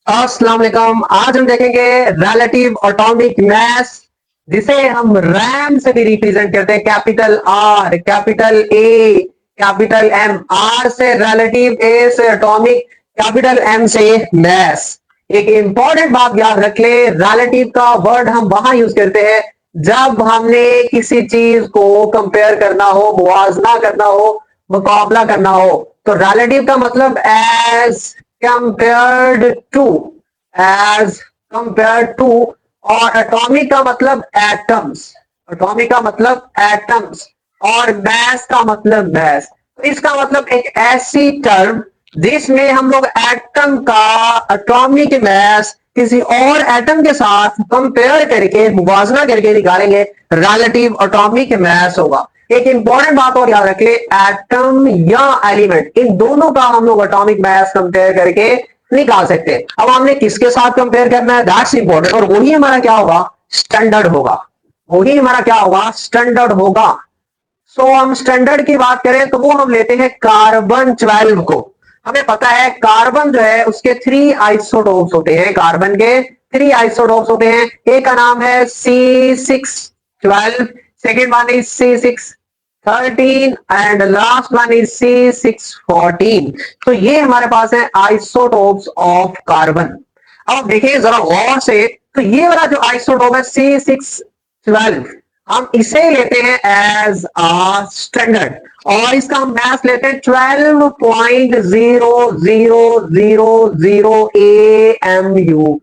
अस्सलाम वालेकुम। आज हम देखेंगे रिलेटिव एटॉमिक मास, जिसे हम रैम से भी रिप्रेजेंट करते हैं। Capital R, capital A, capital M. R से रिलेटिव, ए से एटॉमिक, कैपिटल एम से मास। एक इंपॉर्टेंट बात याद रख ले, रिलेटिव का वर्ड हम वहां यूज करते हैं जब हमने किसी चीज को कंपेयर करना हो, मुवाजना करना हो, मुकाबला करना हो। तो रिलेटिव का मतलब as compared to, as compared to। और एटॉमिक का मतलब एटम्स, एटॉमिक का मतलब एटम्स। और मैस का मतलब मैस। तो इसका मतलब एक ऐसी टर्म जिसमें हम लोग एटम का एटॉमिक मैस किसी और एटम के साथ कंपेयर करके, मुवाजना करके निकालेंगे, रिलेटिव एटॉमिक मैस होगा। एक इंपॉर्टेंट बात और याद रखे, एटम या एलिमेंट, इन दोनों का हम लोग एटॉमिक मास कंपेयर करके निकाल सकते हैं। अब हमने किसके साथ कंपेयर करना है, दैट्स इंपॉर्टेंट। और वही हमारा क्या होगा, स्टैंडर्ड होगा। वही हमारा क्या होगा, स्टैंडर्ड होगा। सो हम स्टैंडर्ड की बात करें तो वो हम लेते हैं कार्बन 12 को। हमें पता है कार्बन जो है उसके 3 आइसोटोप्स होते हैं। कार्बन के 3 आइसोटोप्स होते हैं। एक का नाम है C612, second one is C613 and last one is C614। तो ये हमारे पास है आइसोटोप्स ऑफ कार्बन। अब देखिए जरा गौर से, तो ये वाला जो आइसोटोप है C612, हम इसे लेते हैं एज आ स्टैंडर्ड, और इसका हम मास लेते हैं 12.0000 AMU।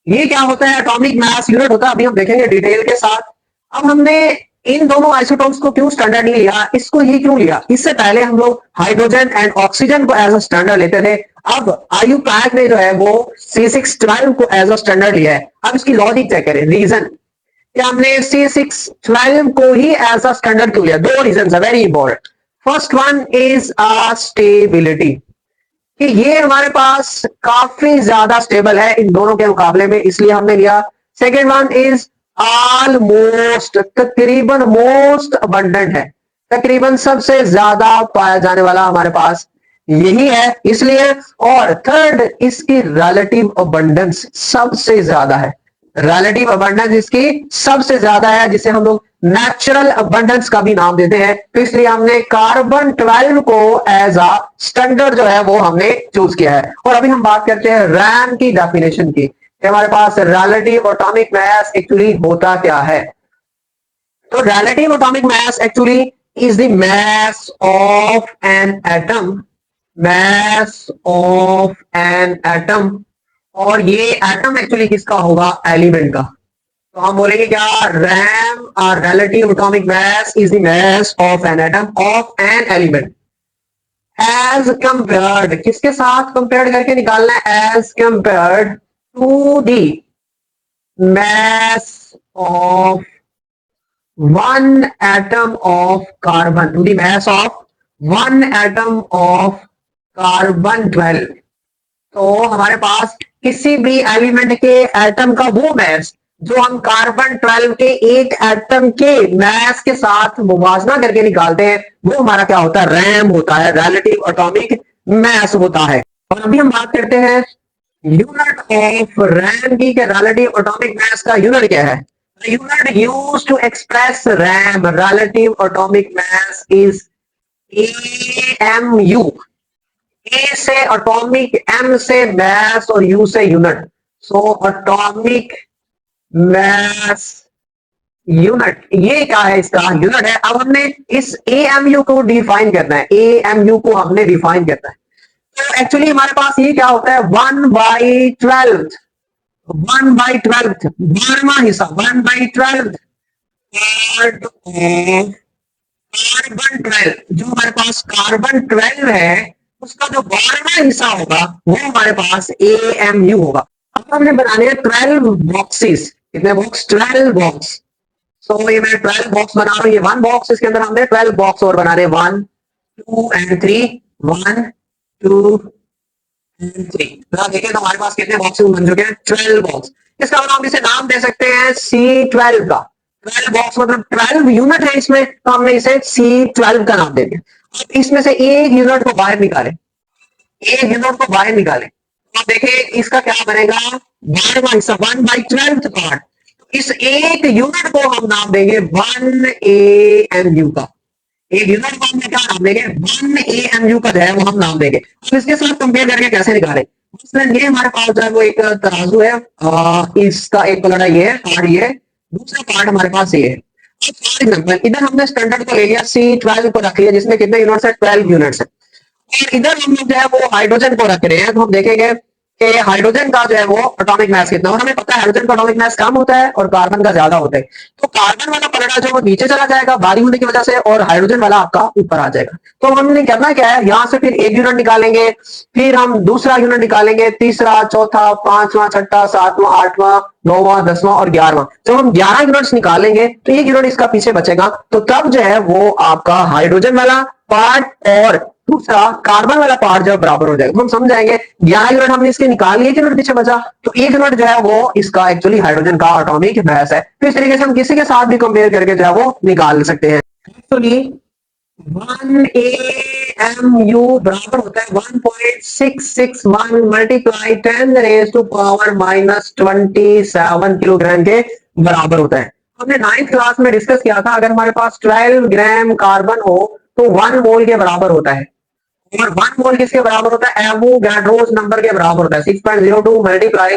ये क्या होता है, एटॉमिक मास यूनिट होता है। अभी हम देखेंगे डिटेल के साथ। अब हमने इन दोनों आइसोटोप्स को क्यों स्टैंडर्ड नहीं लिया, इसको ये क्यों लिया, इससे पहले हम लोग हाइड्रोजन एंड ऑक्सीजन को एज अ स्टैंडर्ड लेते थे। अब आयु पैक ने जो है वो C612 को एज अ स्टैंडर्ड लिया है। अब इसकी लॉजिक चेक करें, रीजन कि हमने C612 को ही एज अ स्टैंडर्ड क्यों लिया। दो रीजन है very important. First one is stability, कि ये हमारे पास काफी ज्यादा स्टेबल है इन दोनों के मुकाबले में, इसलिए हमने लिया। सेकेंड वन इज ऑलमोस्ट, तकरीबन, मोस्ट अबंडेंट है, तकरीबन सबसे ज्यादा पाया जाने वाला हमारे पास यही है, इसलिए। और थर्ड, इसकी रिलेटिव अबंडेंस सबसे ज्यादा है। रिलेटिव अबंडेंस इसकी सबसे ज्यादा है, जिसे हम लोग नेचुरल अबंडेंस का भी नाम देते हैं। तो इसलिए हमने कार्बन 12 को एज अ स्टैंडर्ड जो है वो हमने चूज किया है। और अभी हम बात करते हैं रैम की डेफिनेशन की, कि हमारे पास रिलेटिव एटॉमिक मास एक्चुअली होता क्या है। तो relative atomic mass actually is the mass of an atom, mass of an atom. और ये एटम एक्चुअली किसका होगा, एलिमेंट का। तो हम बोलेंगे क्या, रैम और relative atomic mass is the mass of an atom of an element as compared, किसके साथ कंपेयर्ड करके निकालना है, as compared to the mass of one atom of carbon, to the mass of one atom of carbon 12। तो हमारे पास किसी भी element के एटम का वो मास जो हम कार्बन 12 के एक एटम के मास के साथ मुवाजना करके निकालते हैं, वो हमारा क्या होता है, रैम होता है, रिलेटिव एटॉमिक मास होता है। और अभी हम बात करते हैं यूनिट ऑफ रैम की, रिलेटिव एटॉमिक मास का यूनिट क्या है। Unit used to express RAM relative atomic mass is AMU। A से एटॉमिक, एम से मास और यू से unit. So atomic mass unit, ये क्या है, इसका यूनिट है। अब हमने इस AMU को डिफाइन करना है, AMU को हमने डिफाइन करना है। तो एक्चुअली हमारे पास ये क्या होता है, 1/12, 1/12, 12वां हिस्सा, 1/12 पार्ट ऑफ कार्बन 12। जो हमारे पास कार्बन 12 है उसका जो 12वां हिस्सा होगा वो हमारे पास AMU होगा। अब हमने बनाने हैं 12 बॉक्सेस। कितने बॉक्स, 12 बॉक्स। सो ये मैं 12 बॉक्स बना रहा हूँ, ये 1 बॉक्स, इसके अंदर हमने 12 बॉक्स और बना रहे, 1 2 एंड 3, 1 2 3। देखिए तो हमारे पास कितने बॉक्स बन चुके हैं, 12 बॉक्स। इसका हम इसे नाम दे सकते हैं C12 का। 12 बॉक्स मतलब 12 यूनिट है इसमें, तो हमने इसे C12 का नाम दे दिया। अब इसमें से एक यूनिट को बाहर निकालें, एक यूनिट को बाहर निकालें। तो देखिए इसका क्या बनेगा, 12वां हिस्सा 1/12 पार्ट। इस एक यूनिट को हम नाम देंगे 1 AMU का। एक यूनिट को हमने क्या नाम देंगे, 1 AMU का जो है वो हम नाम देंगे। अब इसके साथ कंपेयर करके कैसे निकालें, मसलन ये हमारे पास जो है वो एक तराजू है, इसका एक पलड़ा ये है, पार्ट ये है, दूसरा पार्ट हमारे पास ये है। अब फॉर एग्जाम्पल इधर हमने स्टैंडर्ड को ले लिया, C12 को रख लिया, जिसमें कितने यूनिट्स है, 12 यूनिट्स है। और इधर हम लोग जो है वो हाइड्रोजन को रख रहे हैं, तो हम देखेंगे कि हाइड्रोजन का जो है वो एटॉमिक मास कितना, और हमें पता है हाइड्रोजन का एटॉमिक मास कम होता है और कार्बन का ज्यादा होता है। तो कार्बन वाला पलड़ा जो वो नीचे चला जाएगा भारी होने की वजह से, और हाइड्रोजन वाला आपका ऊपर आ जाएगा। तो हमने करना क्या है, यहां से फिर एक यूनिट निकालेंगे, फिर हम दूसरा यूनिट निकालेंगे, तीसरा, चौथा, पांचवा, छठा, सातवां, आठवां, 9वां, 10वां और 11वां। जब हम 11 यूनिट्स निकालेंगे तो एक यूनिट इसका पीछे बचेगा, तो तब जो है वो आपका हाइड्रोजन वाला पार्ट और दूसरा कार्बन वाला पार्ट जब बराबर हो जाएगा, तो हम समझाएंगे 11 यूनिट हमने इसके निकाल लिए, यूनिट पीछे बचा, तो एक यूनिट जो है वो इसका एक्चुअली हाइड्रोजन का एटॉमिक मास है। तो इस तरीके से हम किसी के साथ भी कंपेयर करके जो है वो निकाल सकते हैं। एक्चुअली 1 AMU बराबर होता है 1.661 मल्टीप्लाई 10⁻⁻27 किलोग्राम के बराबर होता है। हमने 9th क्लास में डिस्कस किया था, अगर हमारे पास 12 ग्राम कार्बन हो तो 1 मोल के बराबर होता है, और 1 मोल किसके बराबर होता है, एवोगाड्रोस नंबर के बराबर होता है, 6.02 मल्टीप्लाई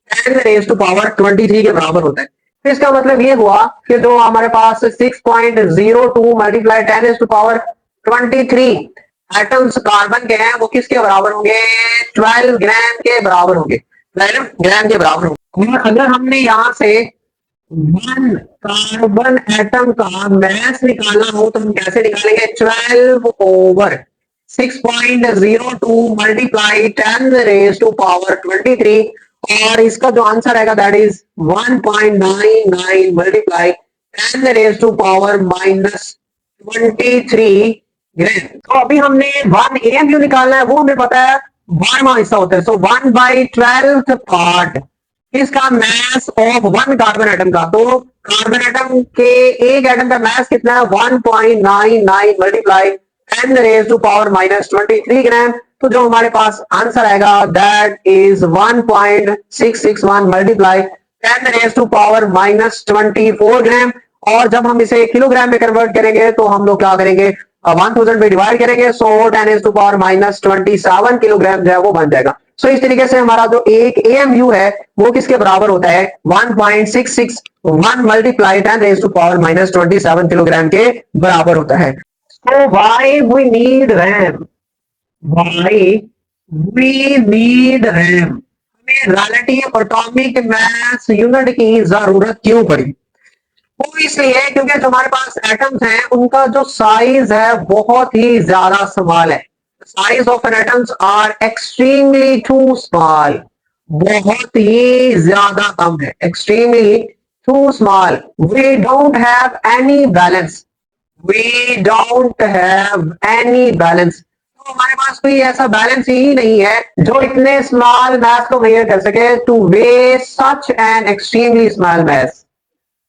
10⁻23 के बराबर होता है। तो इसका मतलब ये हुआ कि जो हमारे पास 6.02 मल्टीप्लाई 10⁻23 एटम्स कार्बन के हैं वो किसके बराबर होंगे, 12 ग्राम के बराबर होंगे, 12 ग्राम के बराबर होंगे। और अगर हमने यहां से 1 कार्बन एटम का मास निकालना हो तो हम कैसे निकालेंगे, 12/6.02 मल्टीप्लाई 10⁻23, और इसका जो आंसर आएगा दैट इज 1.99 मल्टीप्लाई 10⁻⁻23 ग्राम। तो अभी हमने 1 AMU निकालना है, वो हमें पता है 12वां हिस्सा होता है, सो 1/12 पार्ट इसका मास ऑफ 1 कार्बन एटम का। तो कार्बन एटम के एक एटम का मास कितना है, 1.99 मल्टीप्लाई 10⁻⁻23 ग्राम। तो जो हमारे पास आंसर आएगा दैट इज 1.661 मल्टीप्लाई 10⁻⁻24 ग्राम। और जब हम इसे किलोग्राम में कन्वर्ट करेंगे तो हम लोग क्या करेंगे, 1000 पे डिवाइड करेंगे, सो 10⁻⁻27 किलोग्राम जो है वो बन जाएगा। सो इस तरीके से हमारा जो एक AMU है वो किसके बराबर होता है, 1.661 मल्टीप्लाई 10⁻⁻27 किलोग्राम के बराबर होता है। So why we need RAM? Why we need RAM? हमें रिलेटिव एटॉमिक मास यूनिट की जरूरत क्यों पड़ी, वो इसलिए क्योंकि जो हमारे पास एटम्स हैं उनका जो साइज है बहुत ही ज्यादा स्मॉल है। Size of an atoms are extremely too small, बहुत ही ज्यादा कम है, extremely too small. We don't have any balance, we don't have any balance. तो हमारे पास कोई ऐसा बैलेंस ही नहीं है जो इतने स्मॉल मैथ को मेजर कर सके two way such an extremely small math.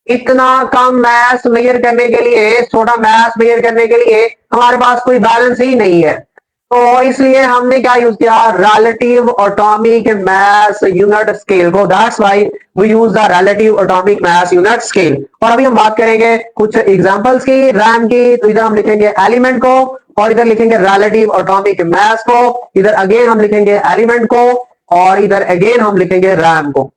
इतना कम मैथ मेजर करने के लिए, छोटा मैथ मेजर करने के लिए हमारे पास कोई बैलेंस ही नहीं है। तो इसलिए हमने क्या यूज किया, relative atomic mass unit scale को। That's why we use the relative atomic mass unit scale. और अभी हम बात करेंगे कुछ एग्जांपल्स की रैम की। तो इधर हम लिखेंगे एलिमेंट को, और इधर लिखेंगे रिलेटिव एटॉमिक मास को, इधर अगेन हम लिखेंगे एलिमेंट को, और इधर अगेन हम लिखेंगे रैम को।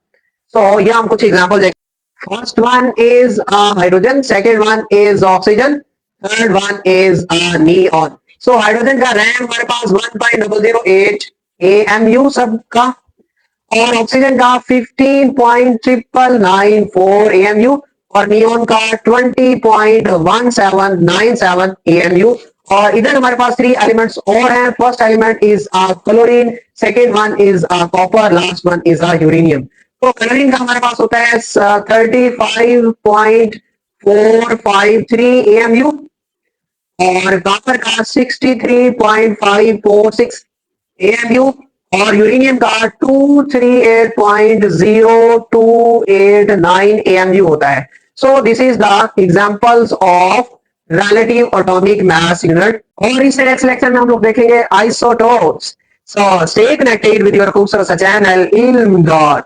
सो ये हम कुछ एग्जांपल देखेंगे। First one is hydrogen, second one is oxygen, third one is neon. So hydrogen का रैम हमारे पास 1.008 AMU सबका, और ऑक्सीजन का 15.994 AMU, और नियोन का 20.1797 AMU। और इधर हमारे पास 3 एलिमेंट्स और हैं। First element is chlorine, second one is copper, last one is uranium. तो क्लोरीन का हमारे पास होता है 35.453 AMU, और कॉपर का 63.546 AMU, और यूरेनियम का 238.0289 AMU होता है। So this is the examples of relative atomic mass unit. और इस नेक्स्ट लेक्चर में हम लोग देखेंगे isotopes. So stay connected with your Khubsarasa channel, Ilm Dot.